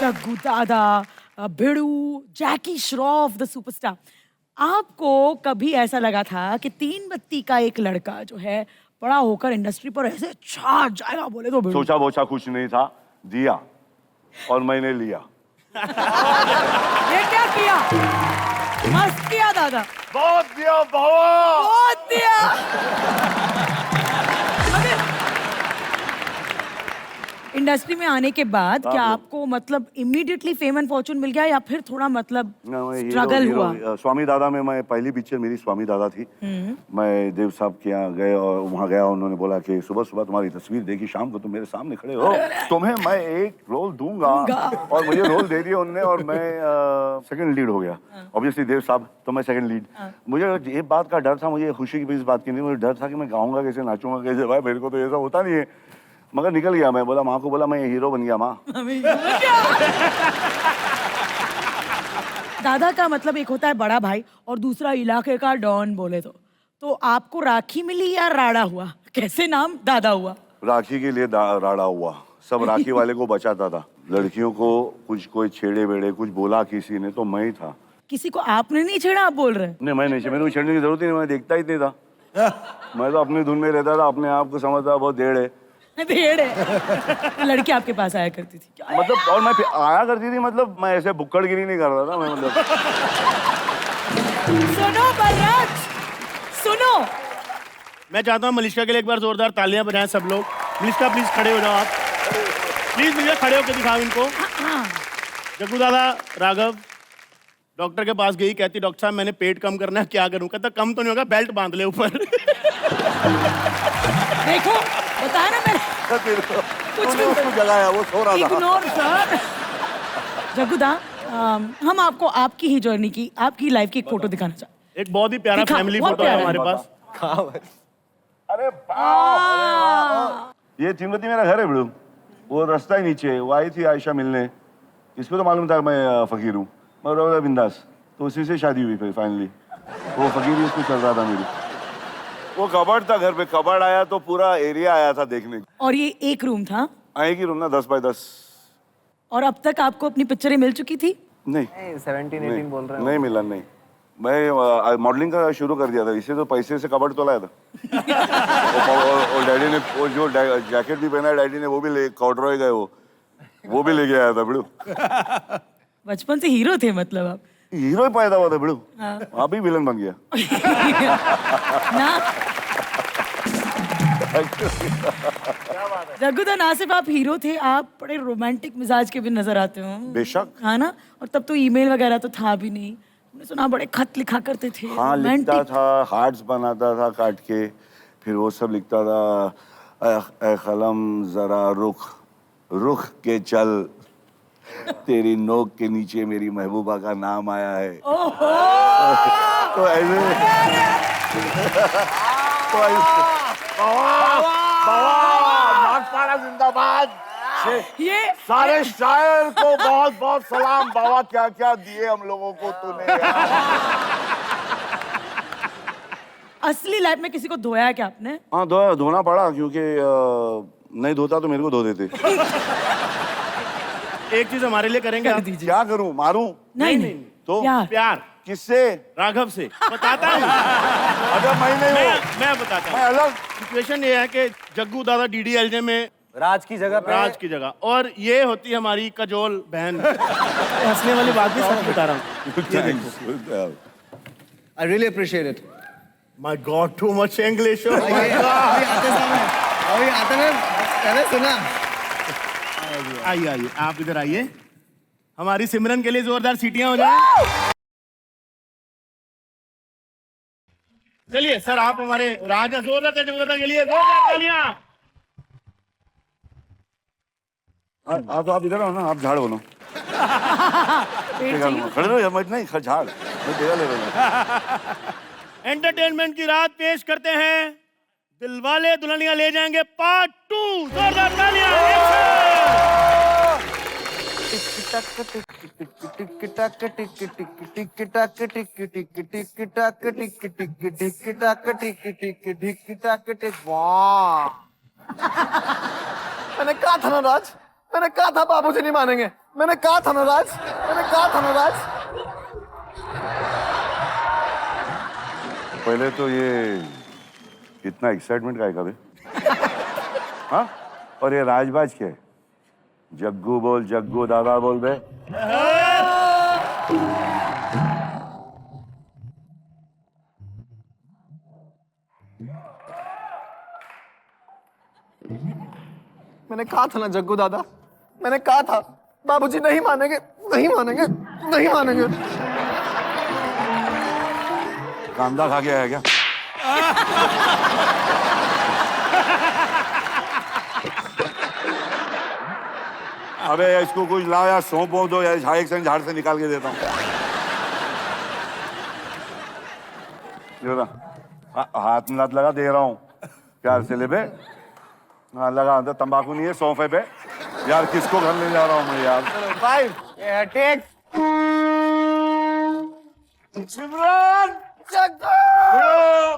जग्गू दादा, भिड़ू, जैकी Shroff the superstar, आपको कभी ऐसा लगा था कि 3 बत्ती का एक लड़का जो है बड़ा होकर इंडस्ट्री पर ऐसे छा जाएगा? बोले तो भिड़ू। सोचा वोचा कुछ नहीं था, दिया और मैंने लिया। ये क्या किया? मस्त किया दादा, बहुत दिया बाबा, बहुत दिया। इंडस्ट्री में आने के बाद क्या आपको मतलब इमीडिएटली फेम एंड फॉर्चून मिल गया या फिर थोड़ा मतलब स्ट्रगल हुआ? स्वामी दादा में मैं पहली पिक्चर मेरी स्वामी दादा थी। मैं देव साहब के यहाँ गए और वहाँ गया, उन्होंने बोला कि सुबह सुबह तुम्हारी तस्वीर देखी, शाम को तुम मेरे सामने खड़े हो, तुम्हें मैं एक रोल दूंगा। और मुझे रोल दे दिया उन्होंने और मैं सेकंड लीड हो गया। ऑब्वियसली देव साहब तो मैं सेकंड लीड। मुझे ये बात का डर था, मुझे खुशी की भी इस बात की नहीं, मुझे डर था कि मैं गाऊंगा कैसे, नाचूंगा कैसे। भाई मेरे को तो ऐसा होता नहीं है, मगर निकल गया। मैं बोला माँ को, बोला मैं हीरो बन गया माँ। दादा का मतलब एक होता है बड़ा भाई और दूसरा इलाके का डॉन बोले तो आपको राखी मिली या राड़ा हुआ? कैसे नाम दादा हुआ? राखी के लिए राड़ा हुआ, सब राखी वाले को बचाता था। लड़कियों को कुछ कोई छेड़े बेड़े कुछ बोला किसी ने तो मैं ही था। किसी को आपने नहीं छेड़ा, आप बोल रहे हैं? नहीं मैं नहीं, मेरे को छेड़ने की जरूरत ही नहीं, मैं देखता ही नहीं था। मैं तो अपनी धुन में रहता था, अपने आप को समझता बहुत देड़ है। लड़की आपके पास आया करती थी क्या? मतलब और मैं आया करती थी, मतलब मैं ऐसे बुक्कड़गिरी नहीं कर रहा था मैं, मतलब। सुनो बलराज, सुनो, मैं चाहता हूँ मलिश्का के लिए एक बार जोरदार तालियां बजाएं सब लोग। मलिश्का प्लीज खड़े हो जाओ आप, प्लीज मुझे खड़े होकर दिखाओ इनको। जग्गू दादा, राघव डॉक्टर के पास गई, कहती डॉक्टर साहब मैंने पेट कम करना है, क्या करूं? कहता कम तो नहीं होगा, बेल्ट बांध ले ऊपर। देखो बताया ना मैंने, कुछ भी उसको जगाया, वो सो रहा था। Ignore sir. जग्गू दा, हम आपको आपकी ही जर्नी की, आपकी लाइफ की एक फोटो दिखाना चाहते। एक बहुत ही प्यारा फैमिली फोटो है हमारे पास। अरे बाप, ये तिब्बती मेरा घर है बिड़ू, वो रास्ता ही नीचे है। वो आई थी आयशा मिलने, इसको तो मालूम था मैं फकीर हूँ, मैं बिंदास, तो उसी से शादी हुई फाइनली। वो फकीर उसको चल रहा था मेरी। वो कबर्ड था घर पे, कबर्ड आया तो पूरा एरिया आया था देखने। और ये एक रूम था? आएगी रूम ना 10 बाय 10। और अब तक आपको अपनी पिक्चरें मिल चुकी थी? नहीं 17-18 बोल रहे हैं। नहीं मिला, नहीं। मैं मॉडलिंग का शुरू कर दिया था, इसे तो पैसे से कबर्ड तो लाया था। और डैडी ने वो जो जैकेट भी पहना है डैडी ने, वो भी ले, कॉर्डरॉय गए वो भी लेके आया था बिड़ू। बचपन से हीरो थे मतलब आप? हीरो ही पैदा हुआ था बिड़ू, आप ही विलन बन गया। ना जग्गू दा, ना सिर्फ आप हीरो थे, आप बड़े रोमांटिक मिजाज के भी नजर आते हो। बेशक। हाँ ना, और तब तो ईमेल वगैरह तो था भी नहीं, हमने सुना बड़े खत लिखा करते थे। हाँ लिखता था, हार्ट्स बनाता था काट के, फिर वो सब लिखता था, ऐ कलम जरा रुख रुख के चल, तेरी नोक के नीचे मेरी महबूबा का नाम आया है। तो ऐसे जिंदाबाद। ये सारे शायर को बहुत बहुत सलाम बाबा, क्या क्या दिए हम लोगों को तूने। असली लाइफ में किसी को धोया है क्या आपने? हाँ धोना पड़ा, क्योंकि नहीं धोता तो मेरे को धो देते। एक चीज हमारे लिए करेंगे आप? क्या करूं, मारूं? नहीं तो प्यार किससे? राघव से। बताता हूँ। अगर मैं बताता हूँ। मैं अलग। सिचुएशन ये है कि जग्गू दादा DDLJ में राज की जगह पे, राज की जगह, और ये होती है हमारी कजोल बहन। हंसने वाली बात भी सच बता रहा हूँ। I really appreciate it. My God, too much English. Oh my अभी आते हैं, पहले सुना। आइए आइए, आप इधर आइए, हमारी सिमरन के लिए जोरदार सीटियां हो जाए। चलिए सर, आप हमारे राजा जोरदार जगदाता के लिए जोरदार तालियां। आप इधर आओ ना, आप झाड़ बोलो। खड़े रहो यार, मैं नहीं झाड़, मैं तेरा ले रहा हूँ। एंटरटेनमेंट की रात पेश करते हैं, दिलवाले दुल्हनिया ले जाएंगे पार्ट 2। जोरदार तालियां। मैंने कहा था ना राज, मैंने कहा था बाबूजी नहीं मानेंगे। मैंने कहा था ना राज, मैंने कहा था ना राज। पहले तो ये इतना एक्साइटमेंट का है कभी? हाँ? और ये राजबाज क्या है? जग्गू बोल, जग्गू दादा बोल बे। मैंने कहा था ना जग्गू दादा, मैंने कहा था बाबूजी नहीं मानेंगे, नहीं मानेंगे, नहीं मानेंगे। कांदा खा के आया क्या? अबे इसको कुछ लाओ या सौंप वोंप दो या झाड़ से झाड़ से निकाल के देता हूँ। हाथ में हाथ लगा दे रहा हूँ प्यार से ले बे। हाँ लगा, अंदर तंबाकू नहीं है, सौंफ है बे। यार किसको घर ले जा रहा हूँ मैं यार? 5 टेक। सिमरन जग्गू,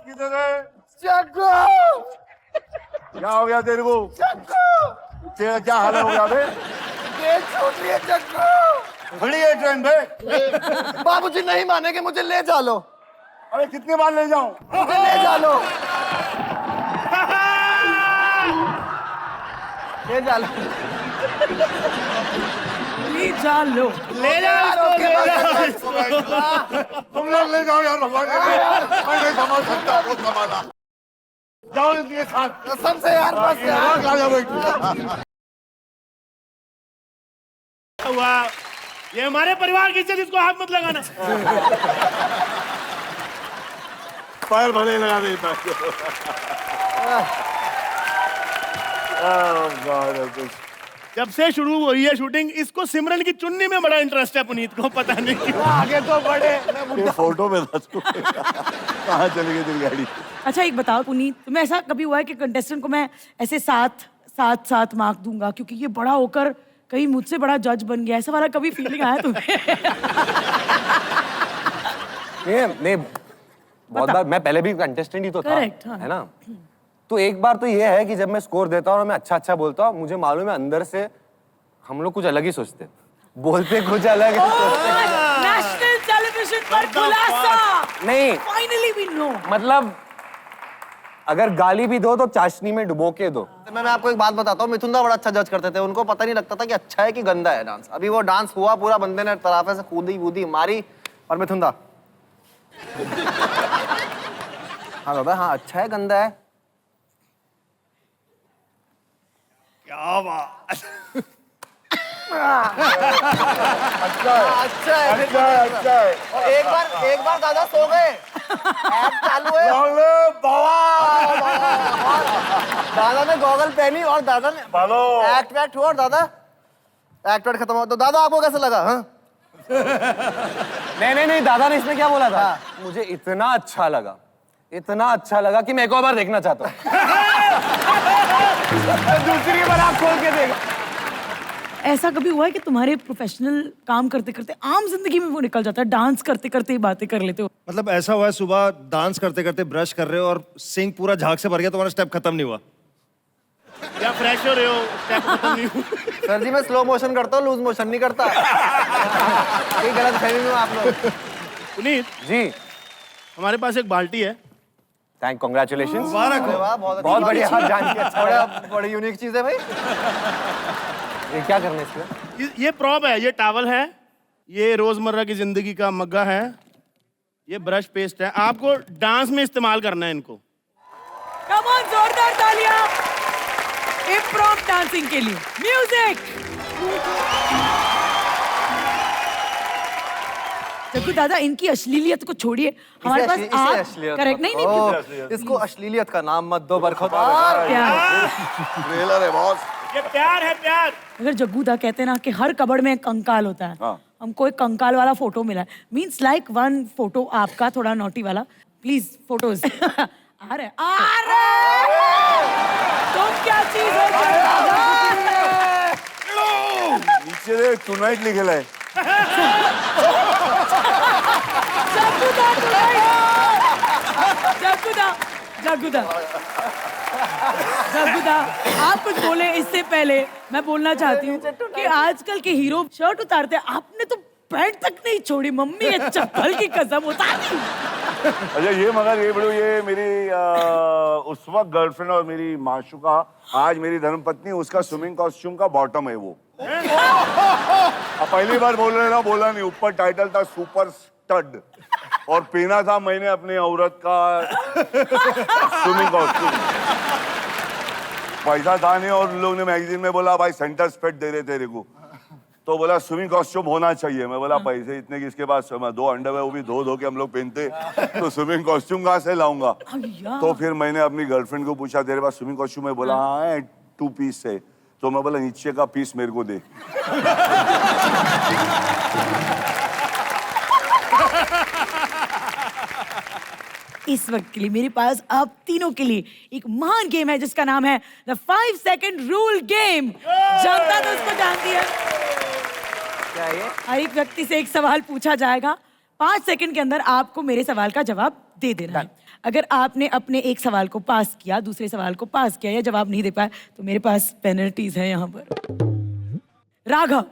किधर है? जग्गू, क्या हो गया तेरे को? जग्गू, तेरा क्या हाल हो गया बे? ये छूट रही है जग्गू। खड़ी है ट्रेन बे। बाबूजी नहीं मानेंगे, मुझे ले जा लो, अरे कितनी बार ले जाऊं? मुझे ले जा लो, ले जा लो, ले जा लो। ले जा तुम लोग ले जाओ यार भगवान के लिए। मैं नहीं संभाल सकता, खुद संभाला। जाओ इनके साथ। कसम से यार, बस यार। आ जाओ बेटी। हुआ ये हमारे परिवार की इज्जत, इसको हाथ मत लगाना। पैर भले लगा देता। जब से शुरू हुई है शूटिंग, इसको सिमरन की चुन्नी में बड़ा इंटरेस्ट है पुनीत को, पता नहीं क्यों। आगे तो बढ़े। ये फोटो में था तू। कहाँ चली गई तेरी गाड़ी? अच्छा एक बताओ पुनीत, तुम्हें ऐसा कभी हुआ है कि कंटेस्टेंट को मैं ऐसे सात मार्क दूंगा क्योंकि ये बड़ा होकर कहीं मुझसे बड़ा जज बन गया, ऐसा वाला कभी फीलिंग आया तुम्हें? नहीं बहुत बार। मैं पहले भी कंटेस्टेंट ही तो था, Correct, हाँ। है ना? तो एक बार तो ये है कि जब मैं स्कोर देता हूँ और मैं अच्छा बोलता हूँ, मुझे मालूम है अंदर से हम लोग कुछ अलग ही सोचते, बोलते कुछ अलग है। नेशनल टेलीविजन पर खुलासा। नहीं, फाइनली वी नो। मतलब अगर गाली भी दो तो चाशनी में डुबो के दो। मैं आपको एक बात बताता हूँ, मिथुन दा बड़ा अच्छा जज करते थे, उनको पता नहीं लगता था कि अच्छा है कि गंदा है डांस। अभी वो डांस हुआ, पूरा बंदे ने तराफे से कूदी वूदी मारी, और मिथुन दा हाँ दादा, हाँ अच्छा है गंदा है? क्या बात। अच्छा है। और एक बार दादा सो गए, ऐप चालू है, दादा ने गॉगल पहनी और दादा ने एक्ट हुआ, और दादा एक्ट खत्म हुआ। तो दादा आपको कैसा लगा? हाँ नहीं, दादा ने इसमें क्या बोला था? मुझे इतना अच्छा लगा कि मैं एक और बार देखना चाहता हूँ। दूसरी बार आप खोल के देखो। ऐसा कभी हुआ है कि तुम्हारे प्रोफेशनल काम करते करते आम जिंदगी में वो निकल जाता है, डांस करते करते ही बातें कर लेते हो? मतलब ऐसा हुआ है, सुबह डांस करते करते ब्रश कर रहे हो और सिंक पूरा झाग से भर गया, तुम्हारा स्टेप खत्म नहीं हुआ? क्या फ्रेश हो रहे हो? स्टेप खत्म नहीं हुआ। सर जी, मैं स्लो मोशन करता हूँ, लूज मोशन नहीं करता। ये गलत फहमी में आप लोग। पुनीत जी, हमारे पास एक बाल्टी है। कांग्रेचुलेशंस। अरे वाह, बहुत बढ़िया, जान के अच्छा लगा। बड़ी यूनिक चीज है भाई। ये क्या करना है इसमें? ये प्रॉप है, ये टॉवल है, ये रोजमर्रा की जिंदगी का मग्गा है, ये ब्रश पेस्ट है। आपको डांस में इस्तेमाल करना है इनको। कम ऑन, जोरदार तालियां इम्प्रोव डांसिंग के लिए। म्यूजिक। जग्गू दादा, इनकी अश्लीलियत को छोड़िए, हमारे पास आप करेक्ट नहीं इसको अश्लीलियत का नाम मत दो बरखुरदार। ट्रेलर है बॉस। ये प्यार है, प्यार। अगर जग्गू दा कहते ना कि हर कबड़ में एक कंकाल होता है, हाँ। हमको एक कंकाल वाला फोटो मिला है, मींस लाइक वन फोटो आपका थोड़ा नोटी वाला, प्लीज फोटोज। आ रहे तुम क्या चीज हो? नीचे दे, टुनाइट लिखेला है। जग्गू दा जग्गूदा, आप कुछ बोले इससे पहले मैं बोलना चाहती हूँ कि आजकल के हीरो शर्ट उतारते हैं, आपने तो पैंट तक नहीं छोड़ी। मम्मी ये चप्पल की कसम उतार दी। अच्छा ये मगर ये बड़ो ये मेरी उस वक्त गर्लफ्रेंड और मेरी माशुका, आज मेरी धर्मपत्नी, उसका स्विमिंग कॉस्ट्यूम का बॉटम है वो। अब पहली बार बोल रहे ना, बोला नहीं, ऊपर टाइटल था सुपर स्टड और पहना था मैंने अपनी औरत का स्विमिंग कॉस्ट्यूम। पैसा था नहीं और लोग ने मैगजीन में बोला भाई सेंटर स्पेट दे रहे तेरे को, तो बोला स्विमिंग कॉस्ट्यूम होना चाहिए। मैं बोला पैसे इतने किसके पास, दो अंडरवेयर वो भी धो के हम लोग पहनते, तो स्विमिंग कॉस्ट्यूम कहाँ से लाऊंगा। तो फिर मैंने अपनी गर्लफ्रेंड को पूछा तेरे पास स्विमिंग कॉस्ट्यूम है? बोला हाँ है, 2 पीस है। तो मैं बोला नीचे का पीस मेरे को दे। इस वक्त के लिए मेरे पास आप तीनों के लिए एक महान गेम है जिसका नाम है द 5 सेकंड रूल गेम। जनता तो उसको जानती है। क्या ये? हर एक व्यक्ति से एक सवाल पूछा जाएगा, 5 सेकंड के अंदर आपको मेरे सवाल का जवाब दे देना है। अगर आपने अपने एक सवाल को पास किया, दूसरे सवाल को पास किया या जवाब नहीं दे पाया तो मेरे पास पेनल्टीज है यहाँ पर। राघव,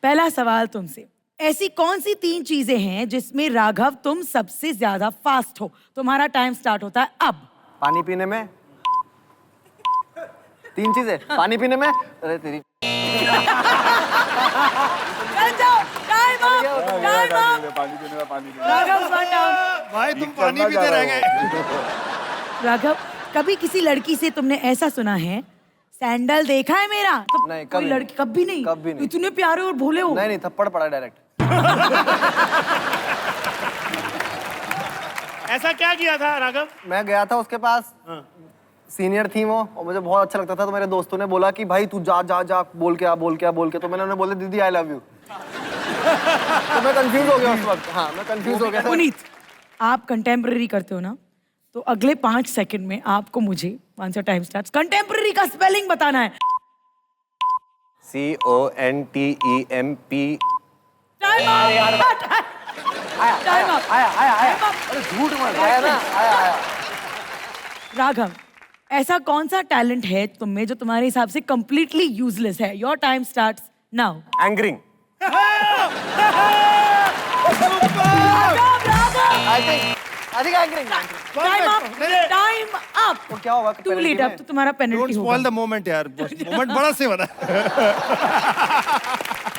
पहला सवाल तुमसे, ऐसी कौन सी 3 चीजें हैं जिसमें राघव तुम सबसे ज्यादा फास्ट हो? तुम्हारा टाइम स्टार्ट होता है अब। पानी पीने में 3 चीजें, पानी पीने में, अरे तेरी चल जाओ, टाइम अप, टाइम अप। पानी पीने में पानी पीने राघव वन डाउन। भाई तुम पानी पीते रह गए। राघव, कभी किसी लड़की से तुमने ऐसा सुना है सैंडल देखा है मेरा? तो नहीं, कोई कभी लड़की कभी नहीं? कभी नहीं। इतने प्यारे और भोले हो। नहीं थप्पड़ पड़ा डायरेक्ट। ऐसा क्या किया था राघव? मैं गया था उसके पास, सीनियर थी वो और मुझे बहुत अच्छा लगता था, तो मेरे दोस्तों ने बोला कि भाई तू जा जा जा बोल के तो मैंने उन्हें बोला दीदी आई लव यू। तो मैं कंफ्यूज हो गया उस वक्त। हाँ मैं कंफ्यूज हो गया था। पुनीत, आप कंटेम्पररी करते हो ना, तो अगले 5 सेकंड में आपको मुझे वन से टाइम स्टार्ट कंटेम्पररी का स्पेलिंग बताना है। CONTEMP। Time up. Time up. आया। अरे झूठ मत आया ना, आया। राघव, ऐसा कौन सा टैलेंट है तुम में जो तुम्हारे हिसाब से कंप्लीटली यूजलेस है? Your time starts now. एंगरिंग। I think angering. Time up. Time up. तो क्या होगा? टू लेट, अब तो तुम्हारा Don't पेनल्टी spoil होगा। the moment यार, moment बड़ा से बना।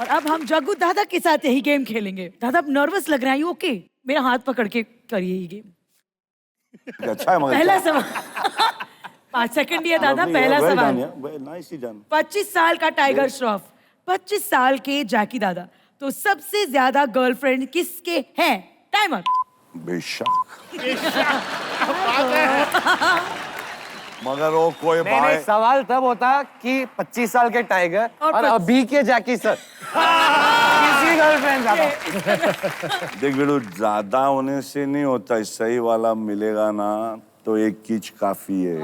और अब हम जग्गू दादा के साथ यही गेम खेलेंगे। दादा अब नर्वस लग रहा है, ओके? मेरा हाथ पकड़ के करिए ये गेम। अच्छा है मगर पहला सवाल 5 सेकंड दिया दादा। पहला सवाल, नाइस ही जान। 25 साल का टाइगर श्रॉफ, 25 साल के जैकी दादा, तो सबसे ज्यादा गर्लफ्रेंड किसके हैं? टाइमर। बेशक मगर वो कोई नहीं भाई सवाल तब होता कि 25 साल के टाइगर और अभी के जैकी सर। किसी गर्लफ्रेंड ज्यादा। देख बेटू, ज्यादा होने से नहीं होता, सही वाला मिलेगा ना तो एक कीच काफी है।